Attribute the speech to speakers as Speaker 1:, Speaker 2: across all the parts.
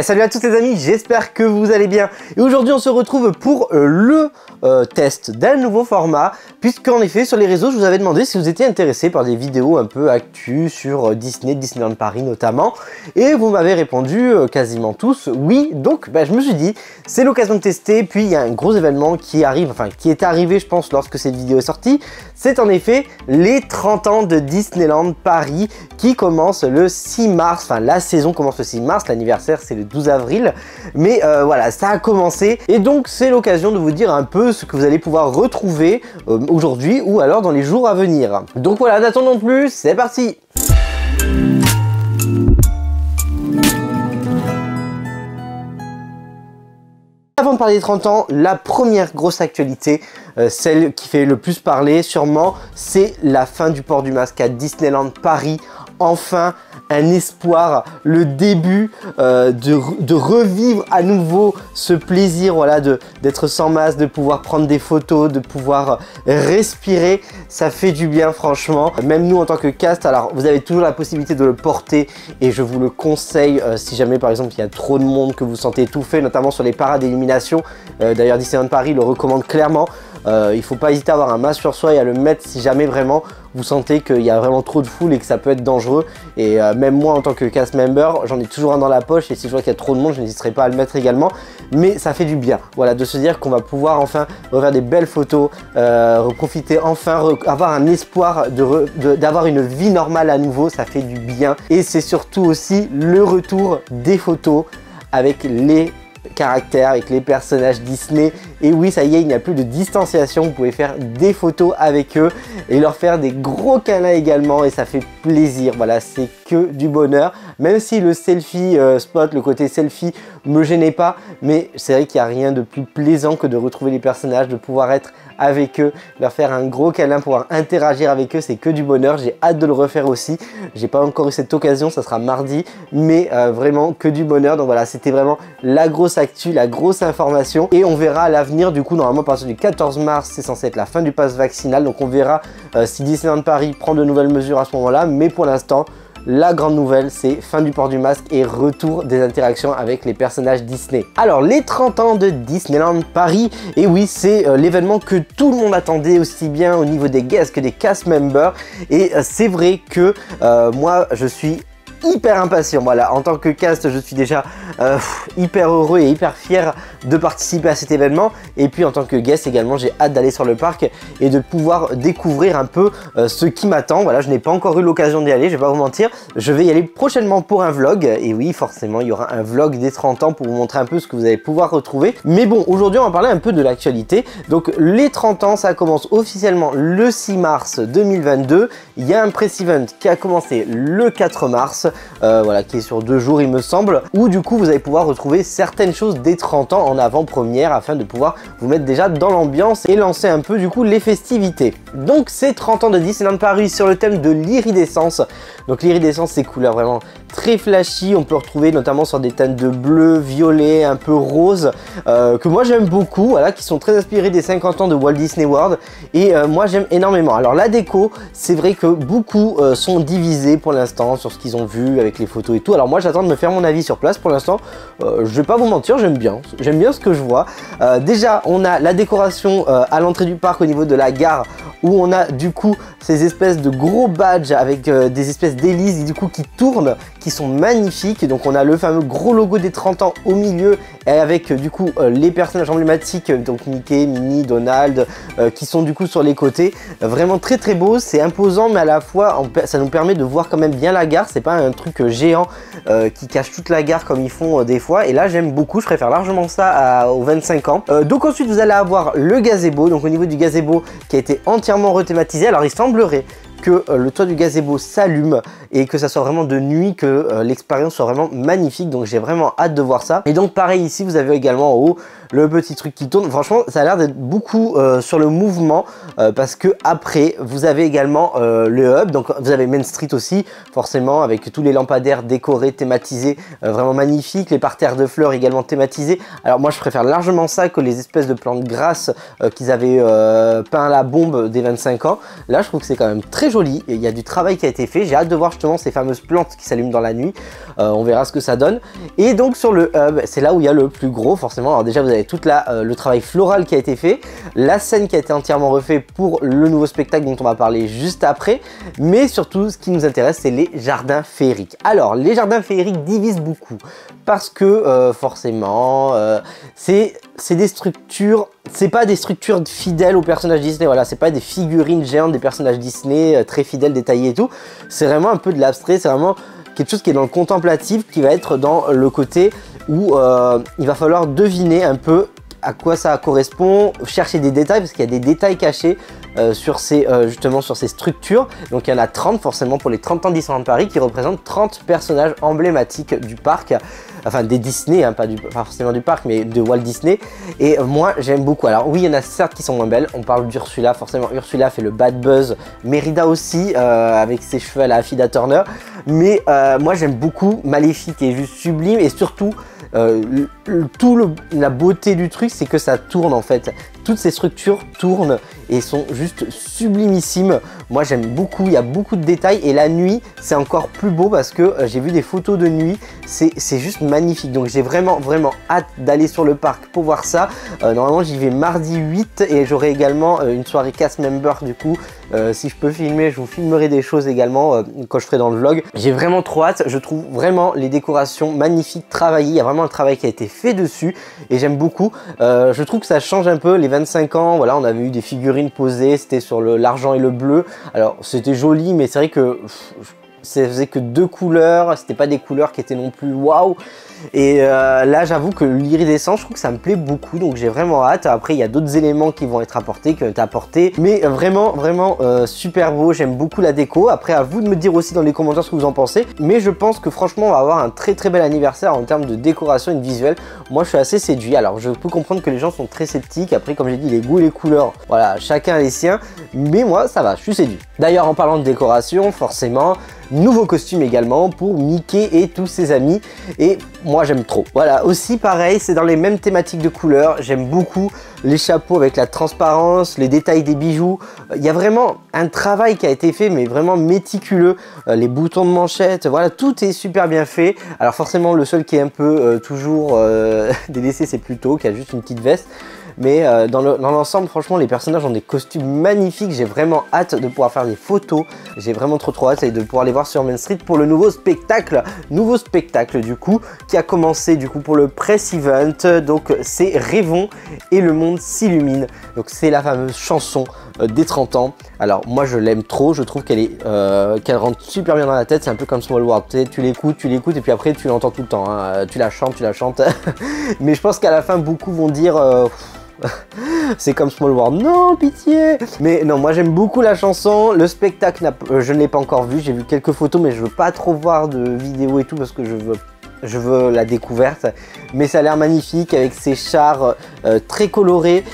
Speaker 1: Salut à tous les amis, j'espère que vous allez bien. Et aujourd'hui on se retrouve pour le test d'un nouveau format, puisqu'en effet sur les réseaux je vous avais demandé si vous étiez intéressé par des vidéos un peu actu sur Disney, Disneyland Paris notamment, et vous m'avez répondu quasiment tous oui. Donc je me suis dit c'est l'occasion de tester. Puis il y a un gros événement qui arrive, enfin qui est arrivé je pense lorsque cette vidéo est sortie. C'est en effet les 30 ans de Disneyland Paris qui commence le 6 mars, enfin la saison commence le 6 mars, l'anniversaire c'est le 12 avril, mais voilà, ça a commencé et donc c'est l'occasion de vous dire un peu ce que vous allez pouvoir retrouver aujourd'hui ou alors dans les jours à venir. Donc voilà, n'attendons plus, c'est parti. Avant de parler des 30 ans, la première grosse actualité, celle qui fait le plus parler sûrement, c'est la fin du port du masque à Disneyland Paris. Enfin, un espoir, le début de revivre à nouveau ce plaisir, voilà, d'être sans masque, de pouvoir prendre des photos, de pouvoir respirer. Ça fait du bien franchement. Même nous en tant que cast, alors vous avez toujours la possibilité de le porter et je vous le conseille si jamais par exemple il y a trop de monde, que vous sentez étouffé, notamment sur les parades d'élimination. D'ailleurs Disneyland Paris le recommande clairement. Il ne faut pas hésiter à avoir un masque sur soi et à le mettre si jamais vraiment vous sentez qu'il y a vraiment trop de foule et que ça peut être dangereux. Et même moi en tant que cast member, j'en ai toujours un dans la poche et si je vois qu'il y a trop de monde, je n'hésiterai pas à le mettre également. Mais ça fait du bien, voilà, de se dire qu'on va pouvoir enfin refaire des belles photos, profiter enfin, avoir un espoir d'avoir une vie normale à nouveau, ça fait du bien. Et c'est surtout aussi le retour des photos avec les caractères, avec les personnages Disney. Et oui, ça y est, il n'y a plus de distanciation, vous pouvez faire des photos avec eux et leur faire des gros câlins également et ça fait plaisir. Voilà, c'est que du bonheur, même si le selfie spot, le côté selfie me gênait pas, mais c'est vrai qu'il n'y a rien de plus plaisant que de retrouver les personnages, de pouvoir être avec eux, leur faire un gros câlin, pouvoir interagir avec eux, c'est que du bonheur. J'ai hâte de le refaire aussi, j'ai pas encore eu cette occasion, ça sera mardi, mais vraiment que du bonheur. Donc voilà, c'était vraiment la grosse actu, la grosse information et on verra à l'avenir. Du coup normalement à partir du 14 mars c'est censé être la fin du pass vaccinal, donc on verra si Disneyland Paris prend de nouvelles mesures à ce moment là, mais pour l'instant la grande nouvelle c'est fin du port du masque et retour des interactions avec les personnages Disney. Alors les 30 ans de Disneyland Paris, et oui c'est l'événement que tout le monde attendait, aussi bien au niveau des guests que des cast members, et c'est vrai que moi je suis hyper impatient. Voilà, en tant que cast je suis déjà hyper heureux et hyper fier de participer à cet événement, et puis en tant que guest également j'ai hâte d'aller sur le parc et de pouvoir découvrir un peu ce qui m'attend. Voilà, je n'ai pas encore eu l'occasion d'y aller, je vais pas vous mentir, je vais y aller prochainement pour un vlog, et oui forcément il y aura un vlog des 30 ans pour vous montrer un peu ce que vous allez pouvoir retrouver. Mais bon, aujourd'hui on va parler un peu de l'actualité. Donc les 30 ans ça commence officiellement le 6 mars 2022, il y a un press event qui a commencé le 4 mars, voilà, qui est sur 2 jours il me semble, où du coup vous allez pouvoir retrouver certaines choses des 30 ans en avant-première afin de pouvoir vous mettre déjà dans l'ambiance et lancer un peu du coup les festivités. Donc c'est 30 ans de Disneyland Paris sur le thème de l'iridescence. Donc l'iridescence c'est couleurs vraiment très flashy, on peut retrouver notamment sur des teintes de bleu, violet, un peu rose, que moi j'aime beaucoup, voilà, qui sont très inspirés des 50 ans de Walt Disney World, et moi j'aime énormément. Alors la déco, c'est vrai que beaucoup sont divisés pour l'instant sur ce qu'ils ont vu avec les photos et tout. Alors moi j'attends de me faire mon avis sur place. Pour l'instant je vais pas vous mentir, j'aime bien ce que je vois. Déjà on a la décoration à l'entrée du parc au niveau de la gare, où on a du coup ces espèces de gros badges avec des espèces d'hélices du coup qui tournent, qui sont magnifiques. Donc on a le fameux gros logo des 30 ans au milieu et avec du coup les personnages emblématiques, donc Mickey, Minnie, Donald, qui sont du coup sur les côtés. Vraiment très très beau, c'est imposant, mais à la fois ça nous permet de voir quand même bien la gare. C'est pas un truc géant qui cache toute la gare comme ils font des fois, et là j'aime beaucoup, je préfère largement ça aux 25 ans. Donc ensuite vous allez avoir le gazebo, donc au niveau du gazebo qui a été entièrement rethématisé. Alors il semblerait que le toit du gazebo s'allume et que ça soit vraiment de nuit, que l'expérience soit vraiment magnifique. Donc j'ai vraiment hâte de voir ça. Et donc pareil ici vous avez également en haut le petit truc qui tourne. Franchement ça a l'air d'être beaucoup sur le mouvement, parce que après vous avez également le hub, donc vous avez Main Street aussi forcément avec tous les lampadaires décorés, thématisés, vraiment magnifiques, les parterres de fleurs également thématisés. Alors moi je préfère largement ça que les espèces de plantes grasses qu'ils avaient peint à la bombe des 25 ans. Là je trouve que c'est quand même très joli, il y a du travail qui a été fait, j'ai hâte de voir justement ces fameuses plantes qui s'allument dans la nuit, on verra ce que ça donne. Et donc sur le hub, c'est là où il y a le plus gros forcément. Alors déjà vous avez tout le travail floral qui a été fait, la scène qui a été entièrement refait pour le nouveau spectacle dont on va parler juste après, mais surtout ce qui nous intéresse c'est les jardins féeriques. Alors les jardins féeriques divisent beaucoup parce que forcément c'est des structures, c'est pas des structures fidèles aux personnages Disney, voilà, c'est pas des figurines géantes des personnages Disney très fidèles, détaillés et tout, c'est vraiment un peu de l'abstrait, c'est vraiment quelque chose qui est dans le contemplatif, qui va être dans le côté où il va falloir deviner un peu à quoi ça correspond, chercher des détails parce qu'il y a des détails cachés sur justement sur ces structures. Donc il y en a 30 forcément pour les 30 ans de Disneyland Paris qui représentent 30 personnages emblématiques du parc, enfin des Disney, hein, pas forcément du parc mais de Walt Disney, et moi j'aime beaucoup. Alors oui, il y en a certes qui sont moins belles, on parle d'Ursula, forcément Ursula fait le bad buzz, Mérida aussi avec ses cheveux à la Affida Turner, mais moi j'aime beaucoup Maléfique, qui est juste sublime, et surtout la beauté du truc c'est que ça tourne en fait, toutes ces structures tournent et sont juste sublimissimes. Moi j'aime beaucoup, il y a beaucoup de détails, et la nuit c'est encore plus beau parce que j'ai vu des photos de nuit, c'est juste magnifique. Donc j'ai vraiment hâte d'aller sur le parc pour voir ça. Normalement j'y vais mardi 8 et j'aurai également une soirée cast member du coup. Si je peux filmer, je vous filmerai des choses également quand je ferai dans le vlog. J'ai vraiment trop hâte, je trouve vraiment les décorations magnifiques, travaillées, il y a vraiment un travail qui a été fait dessus et j'aime beaucoup. Je trouve que ça change un peu les 25 ans, voilà, on avait eu des figurines posées, c'était sur l'argent et le bleu. Alors c'était joli, mais c'est vrai que ça faisait que 2 couleurs, c'était pas des couleurs qui étaient non plus waouh. Et là j'avoue que l'iridescence, je trouve que ça me plaît beaucoup, donc j'ai vraiment hâte. Après il y a d'autres éléments qui vont être apportés, qui ont été apportés, mais vraiment super beau, j'aime beaucoup la déco. Après à vous de me dire aussi dans les commentaires ce que vous en pensez, mais je pense que franchement on va avoir un très bel anniversaire en termes de décoration et de visuel. Moi je suis assez séduit. Alors je peux comprendre que les gens sont très sceptiques, après comme j'ai dit les goûts et les couleurs, voilà, chacun les siens, mais moi ça va, je suis séduit. D'ailleurs en parlant de décoration, forcément nouveau costume également pour Mickey et tous ses amis, et moi j'aime trop. Voilà, aussi pareil, c'est dans les mêmes thématiques de couleurs, j'aime beaucoup les chapeaux avec la transparence, les détails des bijoux. Il y a vraiment un travail qui a été fait, mais vraiment méticuleux. Les boutons de manchette, voilà, tout est super bien fait. Alors forcément le seul qui est un peu toujours délaissé c'est Pluto, qui a juste une petite veste. Mais dans l'ensemble, franchement, les personnages ont des costumes magnifiques. J'ai vraiment hâte de pouvoir faire des photos. J'ai vraiment trop hâte et de pouvoir les voir sur Main Street pour le nouveau spectacle. Nouveau spectacle du coup, qui a commencé du coup pour le press event. Donc c'est Rêvons et le monde s'illumine. Donc c'est la fameuse chanson des 30 ans. Alors moi je l'aime trop, je trouve qu'elle rentre super bien dans la tête. C'est un peu comme Small World, tu l'écoutes et puis après tu l'entends tout le temps, hein. Tu la chantes. Mais je pense qu'à la fin beaucoup vont dire c'est comme Small World, non pitié. Mais non, moi j'aime beaucoup la chanson. Le spectacle, je ne l'ai pas encore vu, j'ai vu quelques photos mais je veux pas trop voir de vidéos et tout parce que je veux la découverte, mais ça a l'air magnifique avec ces chars très colorés,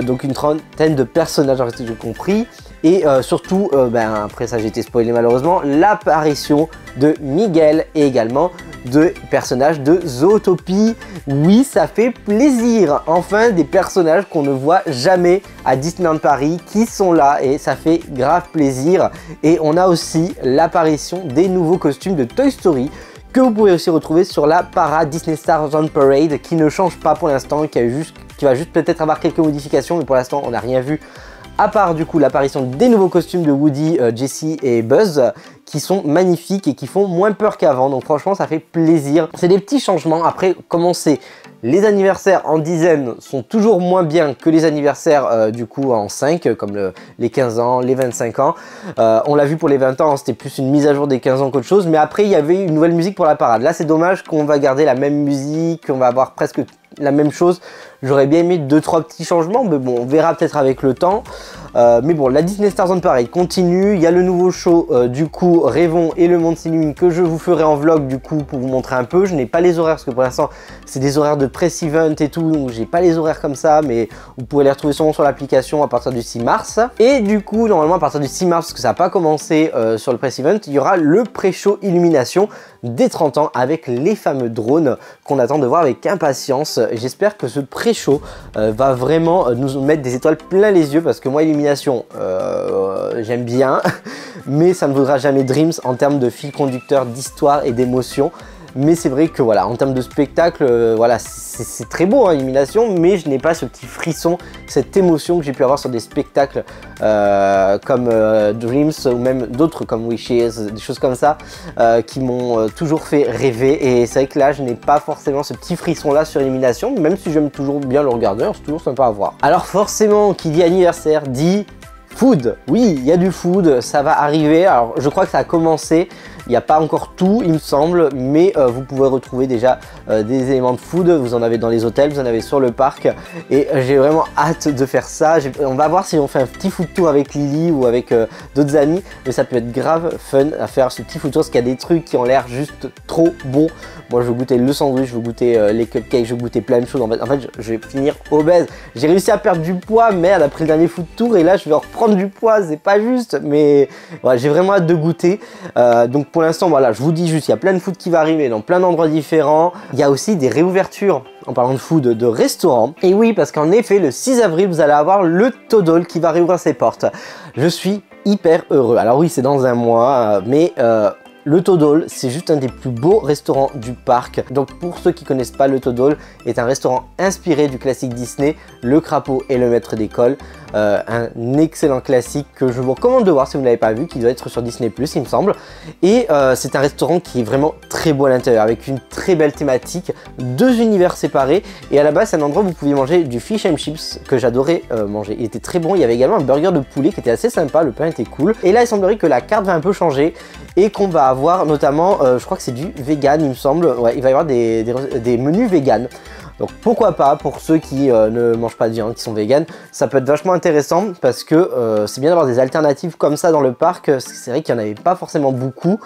Speaker 1: donc une trentaine de personnages, j'ai compris, et surtout, après ça j'ai été spoilé malheureusement, l'apparition de Miguel et également de personnages de Zootopie. Oui, ça fait plaisir, enfin des personnages qu'on ne voit jamais à Disneyland Paris qui sont là et ça fait grave plaisir. Et on a aussi l'apparition des nouveaux costumes de Toy Story que vous pouvez aussi retrouver sur la Parade Disney Stars on Parade, qui ne change pas pour l'instant, qui va juste peut-être avoir quelques modifications, mais pour l'instant on n'a rien vu à part du coup l'apparition des nouveaux costumes de Woody, Jessie et Buzz qui sont magnifiques et qui font moins peur qu'avant. Donc franchement ça fait plaisir. C'est des petits changements. Après, comme on sait, les anniversaires en dizaines sont toujours moins bien que les anniversaires du coup en 5, comme les 15 ans, les 25 ans. On l'a vu pour les 20 ans, hein, c'était plus une mise à jour des 15 ans qu'autre chose. Mais après il y avait une nouvelle musique pour la parade. Là c'est dommage qu'on va garder la même musique, on va avoir presque la même chose. J'aurais bien aimé 2-3 petits changements, mais bon, on verra peut-être avec le temps. Mais bon, la Disney Stars on Parade continue. Il y a le nouveau show du coup Rêvons et le monde s'illumine que je vous ferai en vlog du coup pour vous montrer un peu. Je n'ai pas les horaires parce que pour l'instant c'est des horaires de press event et tout, donc j'ai pas les horaires comme ça, mais vous pouvez les retrouver sûrement sur l'application à partir du 6 mars. Et du coup normalement à partir du 6 mars, parce que ça n'a pas commencé sur le press event, il y aura le pré-show illumination. des 30 ans avec les fameux drones qu'on attend de voir avec impatience. J'espère que ce pré-show va vraiment nous mettre des étoiles plein les yeux parce que moi, Illumination, j'aime bien, mais ça ne vaudra jamais Dreams en termes de fil conducteur, d'histoire et d'émotion. Mais c'est vrai que voilà, en termes de spectacle, voilà, c'est très beau, hein, Illumination, mais je n'ai pas ce petit frisson, cette émotion que j'ai pu avoir sur des spectacles comme Dreams ou même d'autres comme Wishes, des choses comme ça, qui m'ont toujours fait rêver. Et c'est vrai que là, je n'ai pas forcément ce petit frisson là sur Illumination, même si j'aime toujours bien le regarder, c'est toujours sympa à voir. Alors forcément, qui dit anniversaire dit food. Oui, il y a du food, ça va arriver. Alors je crois que ça a commencé. Il n'y a pas encore tout, il me semble, mais vous pouvez retrouver déjà des éléments de food. Vous en avez dans les hôtels, vous en avez sur le parc. Et j'ai vraiment hâte de faire ça. On va voir si on fait un petit food tour avec Lily ou avec d'autres amis. Mais ça peut être grave fun à faire ce petit food tour parce qu'il y a des trucs qui ont l'air juste trop bons. Moi, je veux goûter le sandwich, je veux goûter les cupcakes, je veux goûter plein de choses. En fait, je vais finir obèse. J'ai réussi à perdre du poids, merde, après le dernier food tour. Et là, je vais reprendre du poids, c'est pas juste. Mais voilà, j'ai vraiment hâte de goûter. Donc, pour l'instant, voilà, je vous dis juste, il y a plein de food qui va arriver dans plein d'endroits différents. Il y a aussi des réouvertures, en parlant de food, de restaurants. Et oui, parce qu'en effet, le 6 avril, vous allez avoir le Todol qui va réouvrir ses portes. Je suis hyper heureux. Alors oui, c'est dans un mois, mais... le Todol, c'est juste un des plus beaux restaurants du parc. Donc pour ceux qui ne connaissent pas, le Todol est un restaurant inspiré du classique Disney, Le Crapaud et le Maître d'école. Un excellent classique que je vous recommande de voir si vous ne l'avez pas vu, qui doit être sur Disney+, il me semble. Et c'est un restaurant qui est vraiment très beau à l'intérieur, avec une très belle thématique, 2 univers séparés. Et à la base, c'est un endroit où vous pouviez manger du fish and chips que j'adorais manger. Il était très bon, il y avait également un burger de poulet qui était assez sympa, le pain était cool. Et là, il semblerait que la carte va un peu changer et qu'on va avoir notamment, je crois que c'est du vegan, il me semble. Ouais, il va y avoir des menus vegan. Donc pourquoi pas, pour ceux qui ne mangent pas de viande, qui sont véganes, ça peut être vachement intéressant parce que c'est bien d'avoir des alternatives comme ça dans le parc. C'est vrai qu'il n'y en avait pas forcément beaucoup.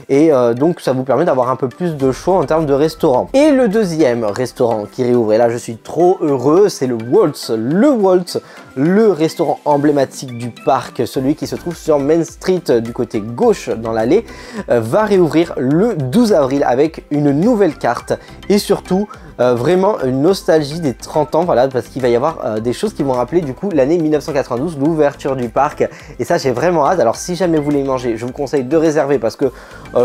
Speaker 1: Et donc ça vous permet d'avoir un peu plus de choix en termes de restaurants. Et le deuxième restaurant qui réouvre, et là je suis trop heureux, c'est le Waltz. Le Waltz, le restaurant emblématique du parc, celui qui se trouve sur Main Street du côté gauche dans l'allée, va réouvrir le 12 avril avec une nouvelle carte et surtout vraiment une nostalgie des 30 ans, voilà, parce qu'il va y avoir des choses qui vont rappeler du coup l'année 1992, l'ouverture du parc, et ça j'ai vraiment hâte. Alors si jamais vous voulez manger, je vous conseille de réserver parce que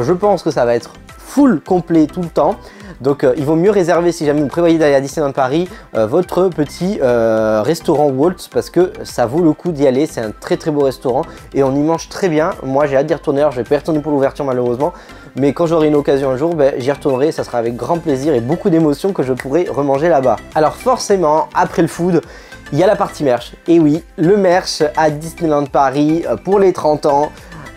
Speaker 1: je pense que ça va être full complet tout le temps. Donc il vaut mieux réserver si jamais vous prévoyez d'aller à Disneyland Paris votre petit restaurant Waltz parce que ça vaut le coup d'y aller. C'est un très très beau restaurant et on y mange très bien. Moi j'ai hâte d'y retourner. Alors je vais pas y retourner pour l'ouverture malheureusement, mais quand j'aurai une occasion un jour, j'y retournerai. Ça sera avec grand plaisir et beaucoup d'émotions que je pourrai remanger là-bas. Alors forcément, après le food, il y a la partie merch. Et oui, le merch à Disneyland Paris pour les 30 ans.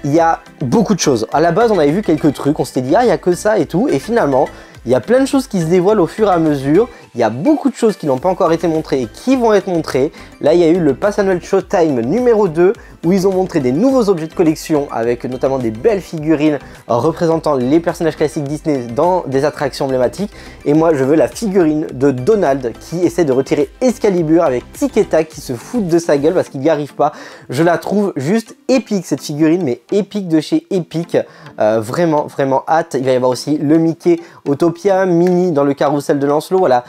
Speaker 1: Il y a beaucoup de choses. À la base, on avait vu quelques trucs. On s'était dit, ah, il n'y a que ça et tout. Et finalement, il y a plein de choses qui se dévoilent au fur et à mesure. Il y a beaucoup de choses qui n'ont pas encore été montrées et qui vont être montrées. Là, il y a eu le Pass Annuel Showtime numéro 2 où ils ont montré des nouveaux objets de collection avec notamment des belles figurines représentant les personnages classiques Disney dans des attractions emblématiques. Et moi, je veux la figurine de Donald qui essaie de retirer Excalibur avec Tic et Tac qui se foutent de sa gueule parce qu'il n'y arrive pas. Je la trouve juste épique cette figurine, mais épique de chez Epic. Vraiment, vraiment hâte. Il va y avoir aussi le Mickey Autopia, Minnie dans le carrousel de Lancelot. Voilà,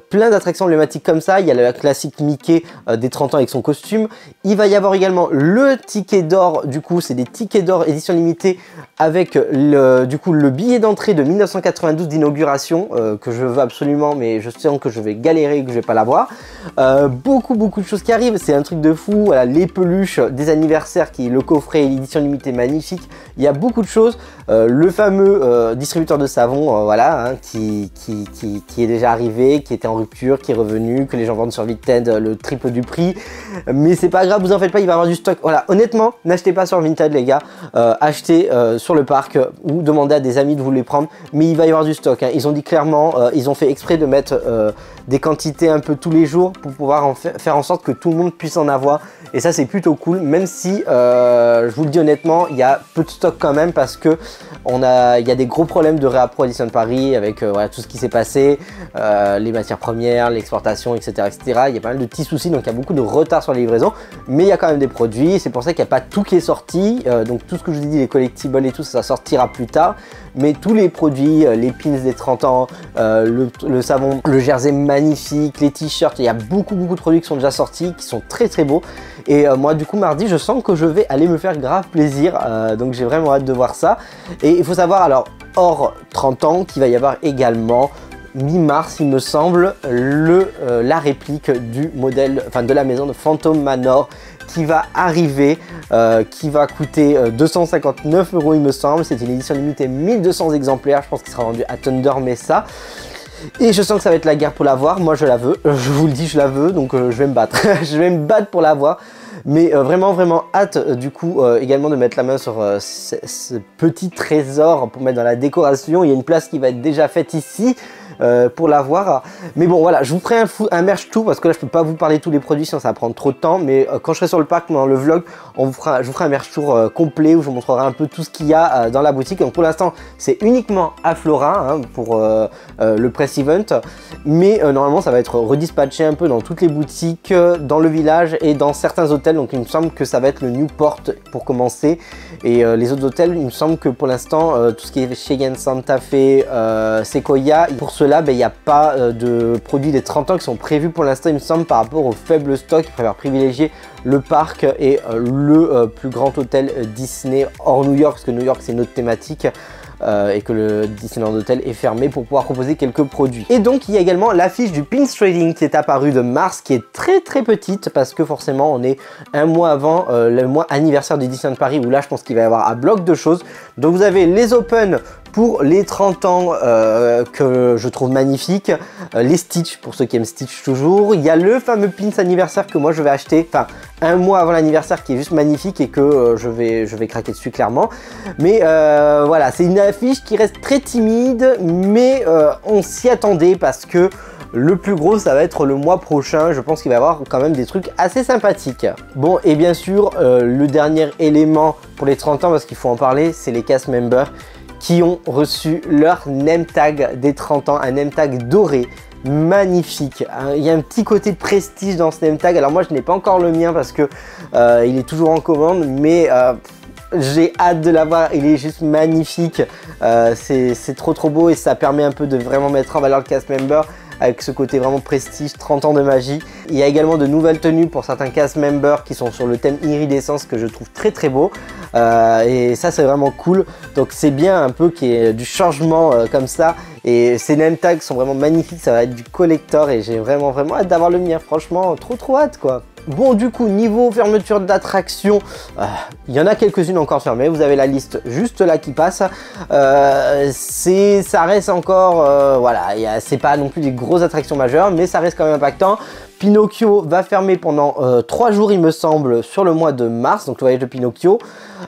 Speaker 1: plein d'attractions emblématiques comme ça. Il y a le classique Mickey des 30 ans avec son costume. Il va y avoir également le ticket d'or. Du coup, c'est des tickets d'or édition limitée avec le billet d'entrée de 1992 d'inauguration que je veux absolument, mais je sens que je vais galérer et que je vais pas l'avoir. Beaucoup de choses qui arrivent. C'est un truc de fou. Voilà, les peluches des anniversaires qui est le coffret et l'édition limitée magnifique. Il y a beaucoup de choses. Le fameux distributeur de savon, voilà, hein, qui est déjà arrivé, qui était en rupture, qui est revenu, que les gens vendent sur Vinted le triple du prix. Mais c'est pas grave, vous en faites pas, il va y avoir du stock. Voilà, honnêtement, n'achetez pas sur Vinted les gars, achetez sur le parc ou demandez à des amis de vous les prendre. Mais il va y avoir du stock, hein. Ils ont dit clairement, ils ont fait exprès de mettre des quantités un peu tous les jours pour pouvoir faire en sorte que tout le monde puisse en avoir. Et ça c'est plutôt cool, même si je vous le dis honnêtement, il y a peu de stock quand même parce que il y a des gros problèmes de réappro à Disneyland Paris avec voilà, tout ce qui s'est passé, les matières premières, l'exportation, etc., etc. Il y a pas mal de petits soucis, donc il y a beaucoup de retard sur la livraison, mais il y a quand même des produits. C'est pour ça qu'il n'y a pas tout qui est sorti. Donc tout ce que je vous ai dit, les collectibles et tout, ça sortira plus tard. Mais tous les produits, les pins des 30 ans, le savon, le jersey magnifique, les t-shirts, il y a beaucoup de produits qui sont déjà sortis, qui sont très beaux. Et moi du coup mardi, je sens que je vais aller me faire grave plaisir, donc j'ai vraiment hâte de voir ça. Et il faut savoir, alors hors 30 ans, qu'il va y avoir également mi-mars il me semble la réplique du modèle, enfin de la maison de Phantom Manor qui va arriver, qui va coûter 259 € il me semble. C'est une édition limitée 1200 exemplaires, je pense qu'il sera vendu à Thunder Mesa. Et je sens que ça va être la guerre pour l'avoir. Moi je la veux, je vous le dis, je la veux, donc je vais me battre. Je vais me battre pour l'avoir. Mais vraiment hâte du coup également de mettre la main sur ce petit trésor pour mettre dans la décoration. Il y a une place qui va être déjà faite ici pour l'avoir. Mais bon voilà, je vous ferai un merch tour parce que là je peux pas vous parler de tous les produits sinon ça va prendre trop de temps. Mais quand je serai sur le parc dans le vlog, je vous ferai un merch tour complet où je vous montrerai un peu tout ce qu'il y a dans la boutique. Donc pour l'instant c'est uniquement à Flora hein, pour le press event. Mais normalement ça va être redispatché un peu dans toutes les boutiques, dans le village et dans certains hôtels. Donc il me semble que ça va être le Newport pour commencer. Et les autres hôtels, il me semble que pour l'instant, tout ce qui est Cheyenne, Santa Fe, Sequoia, pour cela, il n'y a pas de produits des 30 ans qui sont prévus pour l'instant, il me semble, par rapport au faible stock. Ils préfèrent privilégier le parc et le plus grand hôtel Disney hors New York, parce que New York c'est notre thématique. Et que le Disneyland Hotel est fermé pour pouvoir proposer quelques produits. Et donc il y a également l'affiche du Pins Trading qui est apparue de mars, qui est très petite parce que forcément on est un mois avant le mois anniversaire du Disneyland Paris où là je pense qu'il va y avoir un bloc de choses. Donc vous avez les Open pour les 30 ans que je trouve magnifiques, les Stitch pour ceux qui aiment Stitch toujours, il y a le fameux pins anniversaire que moi je vais acheter, enfin un mois avant l'anniversaire qui est juste magnifique et que je vais craquer dessus clairement. Mais voilà, c'est une affiche qui reste très timide mais on s'y attendait parce que le plus gros ça va être le mois prochain, je pense qu'il va y avoir quand même des trucs assez sympathiques. Bon et bien sûr le dernier élément pour les 30 ans parce qu'il faut en parler, c'est les cast members qui ont reçu leur name tag des 30 ans, un name tag doré, magnifique. Il y a un petit côté de prestige dans ce name tag. Alors moi je n'ai pas encore le mien parce que il est toujours en commande, mais j'ai hâte de l'avoir, il est juste magnifique. C'est trop beau et ça permet un peu de vraiment mettre en valeur le cast member avec ce côté vraiment prestige, 30 ans de magie. Il y a également de nouvelles tenues pour certains cast members qui sont sur le thème iridescence que je trouve très beau. Et ça c'est vraiment cool. Donc c'est bien un peu qu'il y ait du changement comme ça. Et ces name tags sont vraiment magnifiques, ça va être du collector et j'ai vraiment hâte d'avoir le mien. Franchement, trop hâte quoi. Bon du coup niveau fermeture d'attraction, il y en a quelques-unes encore fermées, vous avez la liste juste là qui passe. Ça reste encore, voilà, c'est pas non plus des grosses attractions majeures, mais ça reste quand même impactant. Pinocchio va fermer pendant 3 jours il me semble sur le mois de mars, donc le voyage de Pinocchio,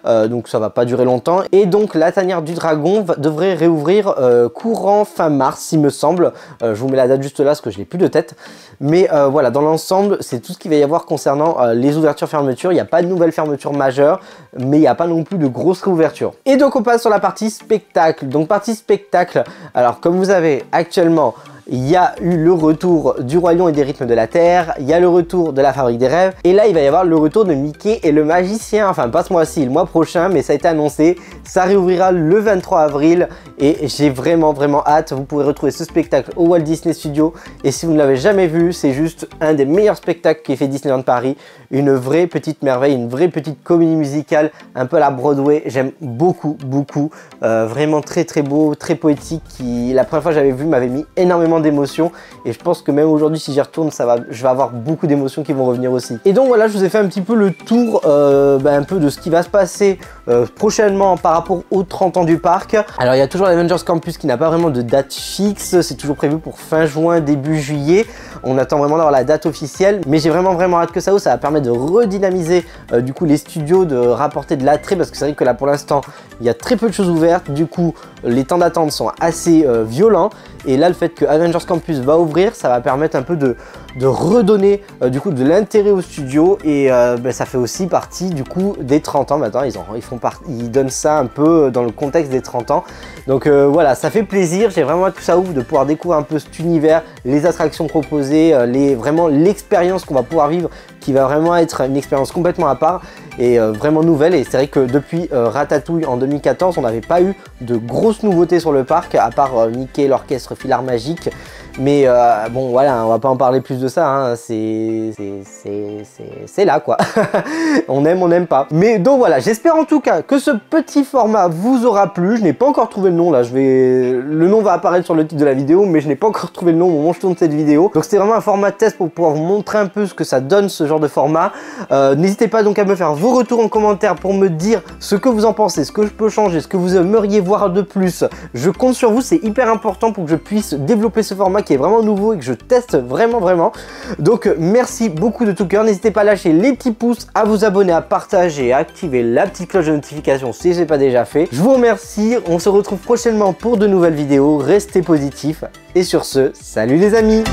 Speaker 1: donc ça va pas durer longtemps. Et donc la tanière du dragon devrait réouvrir courant fin mars il me semble. Je vous mets la date juste là parce que je n'ai plus de tête. Mais voilà, dans l'ensemble c'est tout ce qu'il va y avoir concernant les ouvertures fermetures. Il n'y a pas de nouvelles fermetures majeures, mais il n'y a pas non plus de grosses réouvertures. Et donc on passe sur la partie spectacle. Donc partie spectacle, alors comme vous avez actuellement, il y a eu le retour du Roi Lion et des Rythmes de la Terre, il y a le retour de la Fabrique des Rêves, et là il va y avoir le retour de Mickey et le Magicien, enfin pas ce mois-ci, le mois prochain, mais ça a été annoncé, ça réouvrira le 23 avril, et j'ai vraiment hâte. Vous pourrez retrouver ce spectacle au Walt Disney Studios, et si vous ne l'avez jamais vu, c'est juste un des meilleurs spectacles qui est fait Disneyland Paris, une vraie petite merveille, une vraie petite comédie musicale, un peu à la Broadway, j'aime beaucoup, vraiment très beau, très poétique, qui la première fois que j'avais vu m'avait mis énormément d'émotions et je pense que même aujourd'hui si j'y retourne je vais avoir beaucoup d'émotions qui vont revenir aussi. Et donc voilà, je vous ai fait un petit peu le tour un peu de ce qui va se passer prochainement par rapport aux 30 ans du parc. Alors il y a toujours l'Avengers Campus qui n'a pas vraiment de date fixe, c'est toujours prévu pour fin juin, début juillet. On attend vraiment d'avoir la date officielle, mais j'ai vraiment hâte que ça ouvre. Ça va permettre de redynamiser du coup les studios, de rapporter de l'attrait parce que c'est vrai que là pour l'instant il y a très peu de choses ouvertes, du coup les temps d'attente sont assez violents et là le fait que Avengers Avengers Campus va ouvrir, ça va permettre un peu de redonner du coup de l'intérêt au studio et ça fait aussi partie du coup des 30 ans maintenant, ils donnent ça un peu dans le contexte des 30 ans. Donc voilà, ça fait plaisir, j'ai vraiment tout ça ouf de pouvoir découvrir un peu cet univers, les attractions proposées, vraiment l'expérience qu'on va pouvoir vivre qui va vraiment être une expérience complètement à part et vraiment nouvelle. Et c'est vrai que depuis Ratatouille en 2014, on n'avait pas eu de grosses nouveautés sur le parc à part Mickey, l'orchestre Filard Magique. Mais bon voilà, on va pas en parler plus de ça, hein. C'est là quoi. On aime, on n'aime pas. Mais donc voilà, j'espère en tout cas que ce petit format vous aura plu. Je n'ai pas encore trouvé le nom là, le nom va apparaître sur le titre de la vidéo, mais je n'ai pas encore trouvé le nom au moment où je tourne cette vidéo. Donc c'était vraiment un format test pour pouvoir vous montrer un peu ce que ça donne ce genre de format. N'hésitez pas donc à me faire vos retours en commentaire pour me dire ce que vous en pensez, ce que je peux changer, ce que vous aimeriez voir de plus. Je compte sur vous, c'est hyper important pour que je puisse développer ce format qui est vraiment nouveau et que je teste vraiment. Donc merci beaucoup de tout cœur, n'hésitez pas à lâcher les petits pouces, à vous abonner, à partager, à activer la petite cloche de notification si ce n'est pas déjà fait. Je vous remercie, on se retrouve prochainement pour de nouvelles vidéos, restez positifs et sur ce, salut les amis.